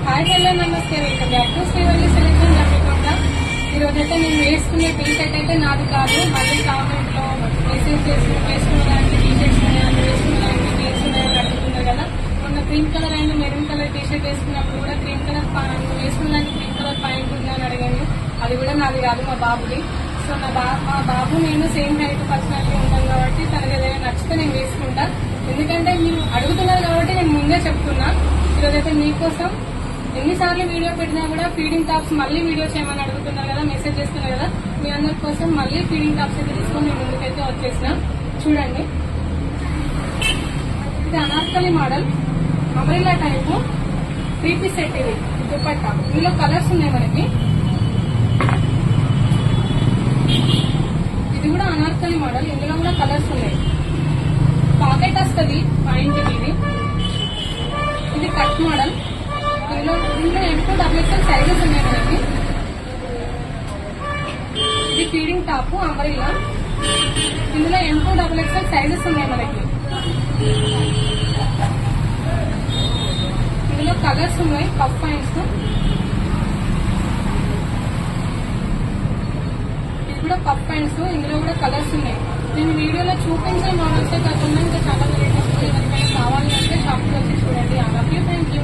Hi hello నమస్తే, welcome back to Srivalli selection జరుగుతుంట. ఈరోజైతే నేను వేసుకునే టీ షర్ట్ అయితే నాది కాదు. మళ్ళీ కామెంట్ లో మెసేజ్ చేసి వేసుకున్నదానికి టీ షర్ట్స్ ఉన్నాయని, వేసుకున్నదానికి జీన్స్ ఉన్నాయని అడుగుతున్నారు కదా. మొన్న cream colour and maroon colour T shirt వేసుకున్నప్పుడు కూడా క్రీమ్ కలర్ వేసుకున్నదానికి క్రీమ్ కలర్ పాయింట్ ఉందని అడిగాను. అది కూడా నాది కాదు, మా బాబుది. సో మా బాబు నేను సేమ్ హైట్ పర్సనాలిటీ ఉంటాం కాబట్టి తనకి ఏదైనా నచ్చితే నేను వేసుకుంటా. ఎందుకంటే మీరు అడుగుతున్నారు కాబట్టి నేను ముందే చెప్తున్నా. ఈరోజైతే మీకోసం ఎన్నిసార్లు వీడియో పెట్టినా కూడా ఫీడింగ్ టాప్స్ మళ్ళీ వీడియో చేయమని అడుగుతున్నారు కదా, మెసేజ్ చేస్తున్నారు కదా. మీ అందరి కోసం మళ్ళీ ఫీడింగ్ టాప్స్ అయితే తీసుకొని మీ ముందుకైతే వచ్చేసిన. చూడండి, ఇది Anarkali model umbrella type 3 piece set. ఇది దుపట్టా, ఇందులో కలర్స్ ఉన్నాయి మనకి. ఇది కూడా అనార్కలి మోడల్, ఇందులో కూడా కలర్స్ ఉన్నాయి. పాకెట్ వస్తుంది పాయింట్. ఇది కట్ మోడల్. ఇందులో M2XXL సైజెస్ ఉన్నాయి మనకి. ఇది ఫీడింగ్ టాప్ అంబ్రెల్లా. ఇందులో M2XXL సైజెస్ ఉన్నాయి మనకి. ఇందులో కలర్స్ ఉన్నాయి, కప్ పాయింట్స్. ఇది కూడా కప్ పాయింట్స్, ఇందులో కూడా కలర్స్ ఉన్నాయి. నేను వీడియోలో చూపించే మోడల్సే కాకుండా ఇంకా చాలా లేటెస్ట్ ఎవరికైనా కావాలి అంటే షాప్కి వచ్చి చూడండి. Thank you.